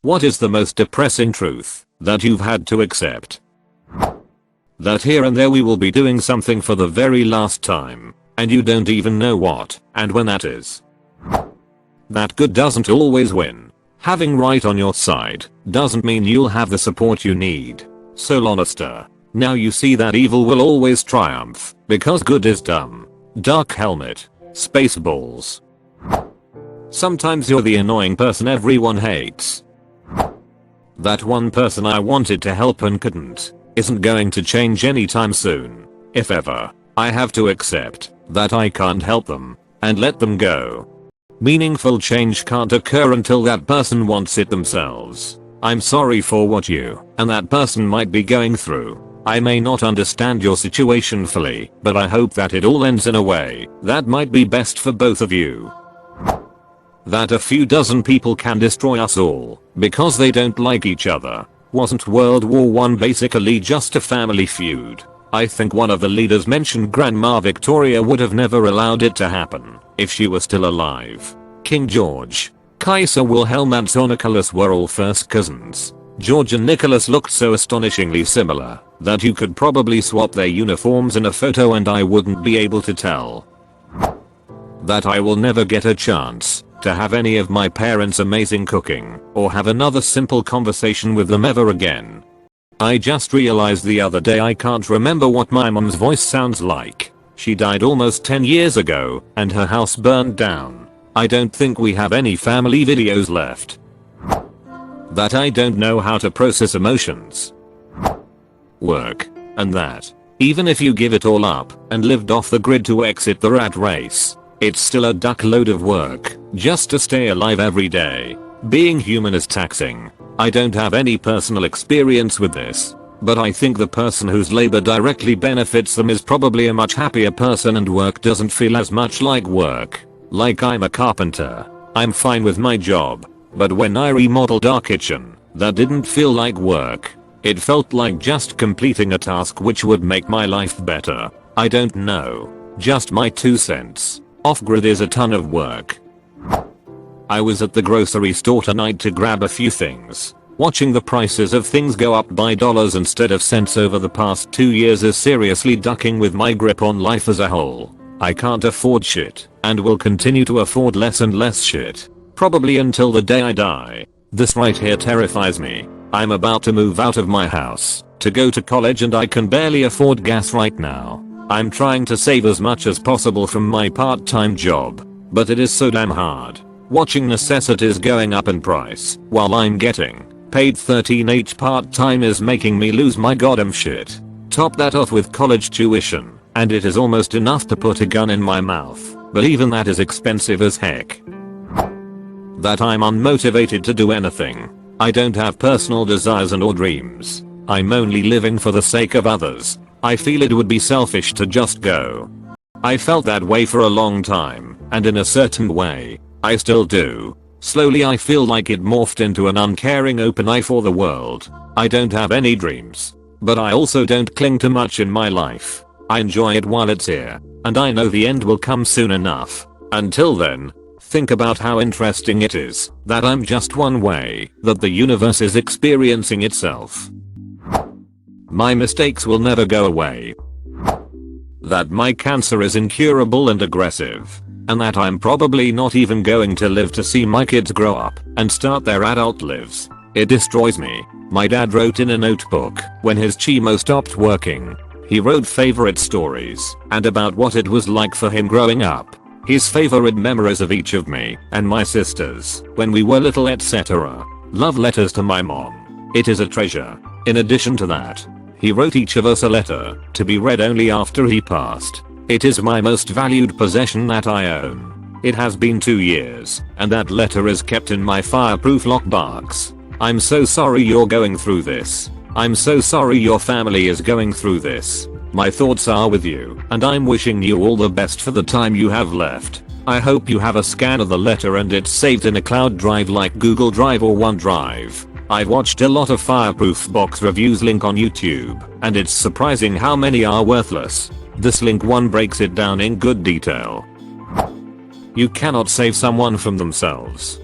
What is the most depressing truth that you've had to accept? That here and there we will be doing something for the very last time, and you don't even know what and when that is. That good doesn't always win. Having right on your side doesn't mean you'll have the support you need. So Lannister, now you see that evil will always triumph because good is dumb. Dark helmet. Spaceballs. Sometimes you're the annoying person everyone hates. That one person I wanted to help and couldn't isn't going to change anytime soon. If ever, I have to accept that I can't help them and let them go. Meaningful change can't occur until that person wants it themselves. I'm sorry for what you and that person might be going through. I may not understand your situation fully, but I hope that it all ends in a way that might be best for both of you. That a few dozen people can destroy us all because they don't like each other. Wasn't World War I basically just a family feud? I think one of the leaders mentioned Grandma Victoria would have never allowed it to happen if she were still alive. King George, Kaiser Wilhelm and Tsar Nicholas were all first cousins. George and Nicholas looked so astonishingly similar that you could probably swap their uniforms in a photo and I wouldn't be able to tell. That I will never get a chance to have any of my parents' amazing cooking or have another simple conversation with them ever again. I just realized the other day I can't remember what my mom's voice sounds like. She died almost 10 years ago and her house burned down. I don't think we have any family videos left. That I don't know how to process emotions. Work. And that, even if you give it all up and lived off the grid to exit the rat race, it's still a duck load of work just to stay alive every day. Being human is taxing. I don't have any personal experience with this, but I think the person whose labor directly benefits them is probably a much happier person and work doesn't feel as much like work. Like I'm a carpenter. I'm fine with my job, but when I remodeled our kitchen, that didn't feel like work. It felt like just completing a task which would make my life better. I don't know. Just my 2 cents. Off-grid is a ton of work. I was at the grocery store tonight to grab a few things. Watching the prices of things go up by dollars instead of cents over the past 2 years is seriously ducking with my grip on life as a whole. I can't afford shit, and will continue to afford less and less shit. Probably until the day I die. This right here terrifies me. I'm about to move out of my house to go to college and I can barely afford gas right now. I'm trying to save as much as possible from my part-time job, but it is so damn hard. Watching necessities going up in price while I'm getting paid $13 part-time is making me lose my goddamn shit. Top that off with college tuition, and it is almost enough to put a gun in my mouth, but even that is expensive as heck. That I'm unmotivated to do anything. I don't have personal desires and or dreams. I'm only living for the sake of others. I feel it would be selfish to just go. I felt that way for a long time, and in a certain way, I still do. Slowly I feel like it morphed into an uncaring open eye for the world. I don't have any dreams, but I also don't cling to much in my life. I enjoy it while it's here, and I know the end will come soon enough. Until then, think about how interesting it is that I'm just one way that the universe is experiencing itself. My mistakes will never go away. That my cancer is incurable and aggressive. And that I'm probably not even going to live to see my kids grow up and start their adult lives. It destroys me. My dad wrote in a notebook when his chemo stopped working. He wrote favorite stories and about what it was like for him growing up. His favorite memories of each of me and my sisters when we were little, etc. Love letters to my mom. It is a treasure. In addition to that, he wrote each of us a letter to be read only after he passed. It is my most valued possession that I own. It has been 2 years, and that letter is kept in my fireproof lockbox. I'm so sorry you're going through this. I'm so sorry your family is going through this. My thoughts are with you, and I'm wishing you all the best for the time you have left. I hope you have a scan of the letter and it's saved in a cloud drive like Google Drive or OneDrive. I've watched a lot of fireproof box reviews link on YouTube, and it's surprising how many are worthless. This link one breaks it down in good detail. You cannot save someone from themselves.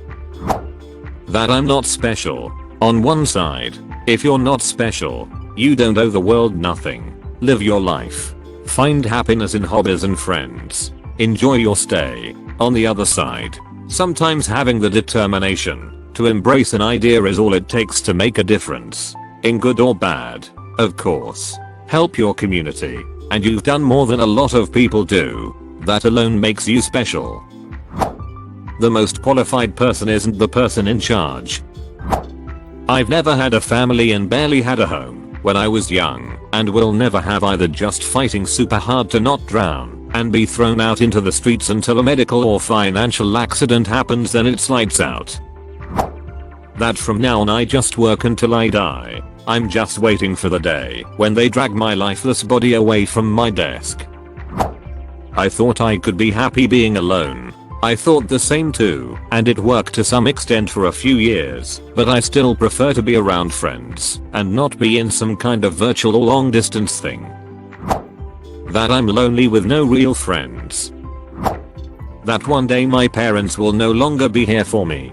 That I'm not special. On one side, if you're not special, you don't owe the world nothing. Live your life. Find happiness in hobbies and friends. Enjoy your stay. On the other side, sometimes having the determination to embrace an idea is all it takes to make a difference. In good or bad, of course. Help your community, and you've done more than a lot of people do. That alone makes you special. The most qualified person isn't the person in charge. I've never had a family and barely had a home when I was young, and will never have either, just fighting super hard to not drown and be thrown out into the streets until a medical or financial accident happens, then it's lights out. That from now on I just work until I die. I'm just waiting for the day when they drag my lifeless body away from my desk. I thought I could be happy being alone. I thought the same too, and it worked to some extent for a few years, but I still prefer to be around friends and not be in some kind of virtual or long distance thing. That I'm lonely with no real friends. That one day my parents will no longer be here for me.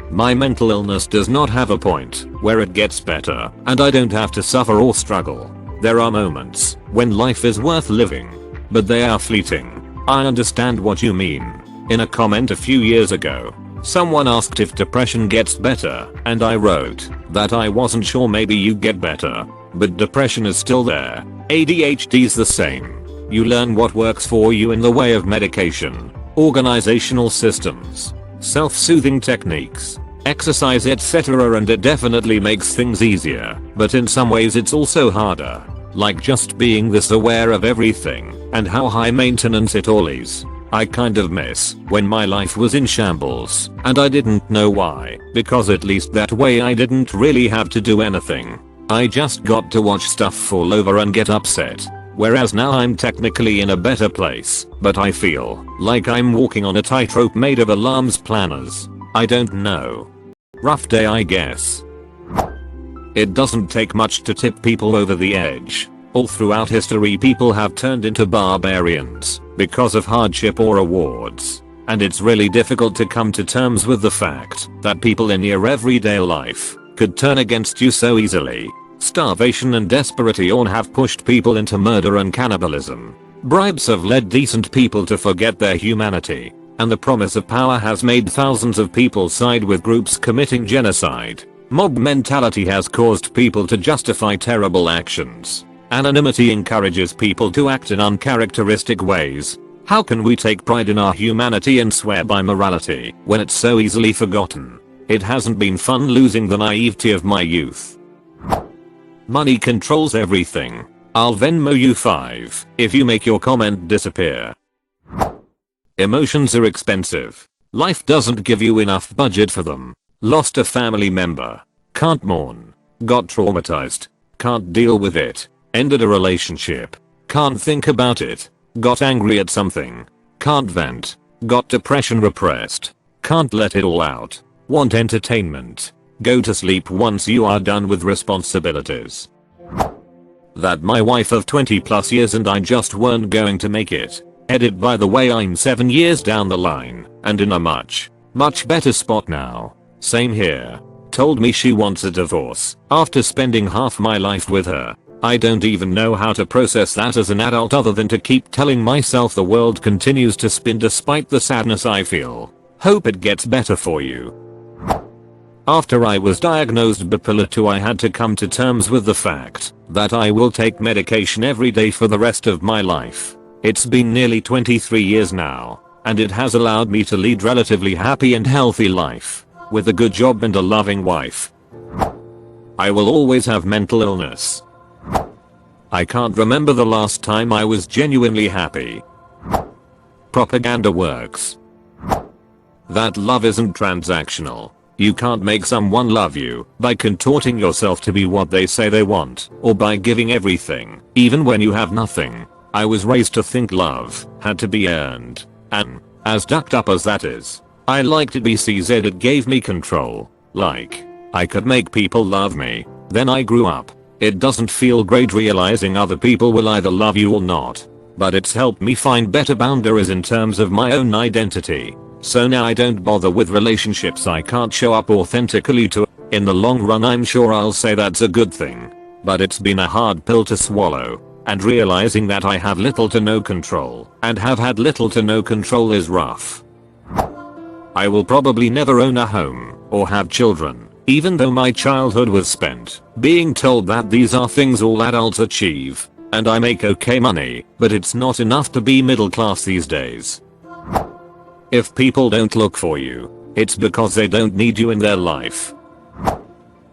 My mental illness does not have a point where it gets better and I don't have to suffer or struggle. There are moments when life is worth living, but they are fleeting. I understand what you mean. In a comment a few years ago, someone asked if depression gets better, and I wrote that I wasn't sure, maybe you get better, but depression is still there. ADHD's the same. You learn what works for you in the way of medication, organizational systems, self-soothing techniques, exercise, etc., and it definitely makes things easier, but in some ways it's also harder. Like just being this aware of everything and how high maintenance it all is. I kind of miss when my life was in shambles and I didn't know why, because at least that way I didn't really have to do anything. I just got to watch stuff fall over and get upset. Whereas now I'm technically in a better place, but I feel like I'm walking on a tightrope made of alarms, planners. I don't know. Rough day, I guess. It doesn't take much to tip people over the edge. All throughout history people have turned into barbarians because of hardship or awards. And it's really difficult to come to terms with the fact that people in your everyday life could turn against you so easily. Starvation and desperation have pushed people into murder and cannibalism. Bribes have led decent people to forget their humanity. And the promise of power has made thousands of people side with groups committing genocide. Mob mentality has caused people to justify terrible actions. Anonymity encourages people to act in uncharacteristic ways. How can we take pride in our humanity and swear by morality when it's so easily forgotten? It hasn't been fun losing the naivety of my youth. Money controls everything. I'll Venmo you 5 if you make your comment disappear. Emotions are expensive. Life doesn't give you enough budget for them. Lost a family member. Can't mourn. Got traumatized. Can't deal with it. Ended a relationship. Can't think about it. Got angry at something. Can't vent. Got depression repressed. Can't let it all out. Want entertainment. Go to sleep once you are done with responsibilities. That my wife of 20 plus years and I just weren't going to make it. Edit, by the way, I'm 7 years down the line and in a much better spot now. Same here. Told me she wants a divorce after spending half my life with her. I don't even know how to process that as an adult other than to keep telling myself the world continues to spin despite the sadness I feel. Hope it gets better for you. After I was diagnosed bipolar 2, I had to come to terms with the fact that I will take medication every day for the rest of my life. It's been nearly 23 years now, and it has allowed me to lead relatively happy and healthy life. With a good job and a loving wife. I will always have mental illness. I can't remember the last time I was genuinely happy. Propaganda works. That love isn't transactional. You can't make someone love you by contorting yourself to be what they say they want, or by giving everything, even when you have nothing. I was raised to think love had to be earned, and, as ducked up as that is, I liked it because it gave me control. Like, I could make people love me. Then I grew up. It doesn't feel great realizing other people will either love you or not. But it's helped me find better boundaries in terms of my own identity. So now I don't bother with relationships I can't show up authentically to. In the long run I'm sure I'll say that's a good thing. But it's been a hard pill to swallow. And realizing that I have little to no control and have had little to no control is rough. I will probably never own a home or have children, even though my childhood was spent being told that these are things all adults achieve. And I make okay money, but it's not enough to be middle class these days. If people don't look for you, it's because they don't need you in their life.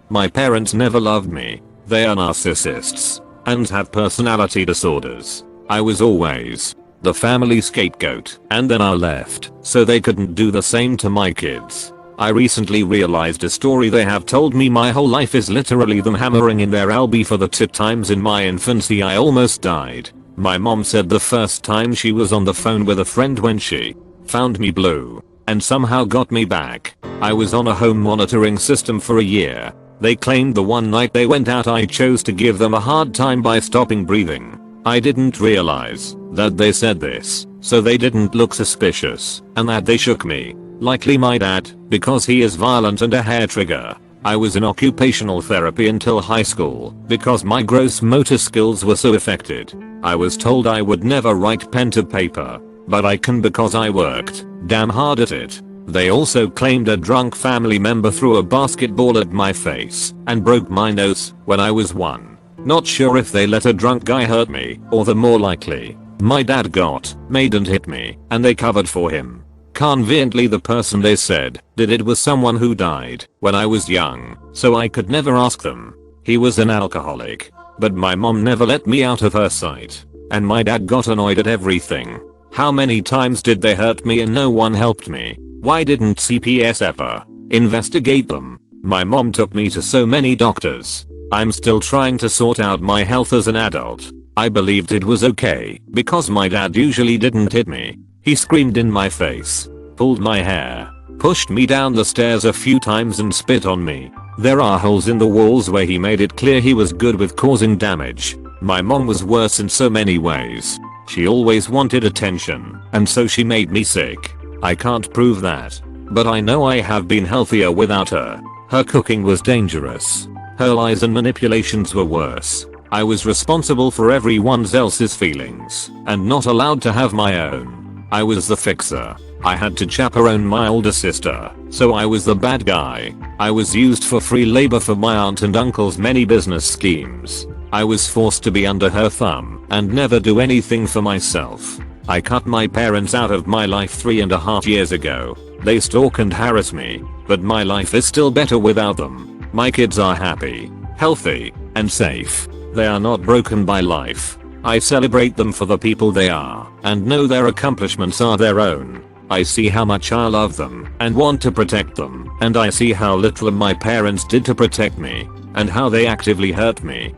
My parents never loved me. They are narcissists and have personality disorders. I was always the family scapegoat, and then I left so they couldn't do the same to my kids. I recently realized a story they have told me my whole life is literally them hammering in their LB for the 2 times in my infancy I almost died. My mom said the first time she was on the phone with a friend when she found me blue and somehow got me back. I was on a home monitoring system for a year. They claimed the one night they went out I chose to give them a hard time by stopping breathing. I didn't realize that they said this so they didn't look suspicious and that they shook me. Likely my dad, because he is violent and a hair trigger. I was in occupational therapy until high school because my gross motor skills were so affected. I was told I would never write pen to paper, but I can because I worked damn hard at it. They also claimed a drunk family member threw a basketball at my face and broke my nose when I was 1. Not sure if they let a drunk guy hurt me or the more likely, my dad got made and hit me and they covered for him. Conveniently the person they said did it was someone who died when I was young, so I could never ask them. He was an alcoholic, but my mom never let me out of her sight, and my dad got annoyed at everything. How many times did they hurt me and no one helped me? Why didn't CPS ever investigate them? My mom took me to so many doctors. I'm still trying to sort out my health as an adult. I believed it was okay because my dad usually didn't hit me. He screamed in my face, pulled my hair, pushed me down the stairs a few times and spit on me. There are holes in the walls where he made it clear he was good with causing damage. My mom was worse in so many ways. She always wanted attention, and so she made me sick. I can't prove that, but I know I have been healthier without her. Her cooking was dangerous. Her lies and manipulations were worse. I was responsible for everyone else's feelings, and not allowed to have my own. I was the fixer. I had to chaperone my older sister, so I was the bad guy. I was used for free labor for my aunt and uncle's many business schemes. I was forced to be under her thumb and never do anything for myself. I cut my parents out of my life 3.5 years ago. They stalk and harass me, but my life is still better without them. My kids are happy, healthy, and safe. They are not broken by life. I celebrate them for the people they are and know their accomplishments are their own. I see how much I love them and want to protect them, and I see how little my parents did to protect me and how they actively hurt me.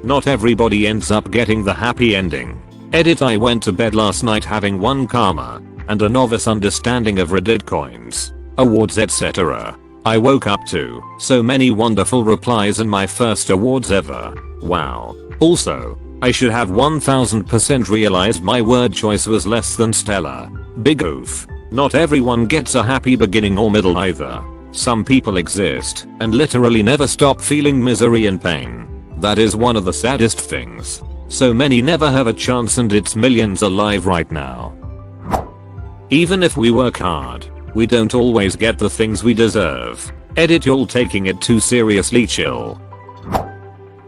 Not everybody ends up getting the happy ending. Edit. I went to bed last night having one karma and a novice understanding of Reddit coins, awards etc. I woke up to so many wonderful replies and my first awards ever. Wow. Also, I should have 1000% realized my word choice was less than stellar. Big oof. Not everyone gets a happy beginning or middle either. Some people exist and literally never stop feeling misery and pain. That is one of the saddest things. So many never have a chance and it's millions alive right now. Even if we work hard, we don't always get the things we deserve. Edit. You're taking it too seriously, chill.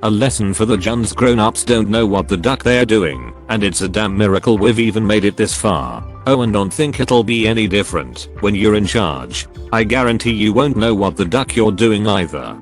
A lesson for the Juns. Grown-ups don't know what the duck they're doing, and it's a damn miracle we've even made it this far. Oh, and don't think it'll be any different when you're in charge. I guarantee you won't know what the duck you're doing either.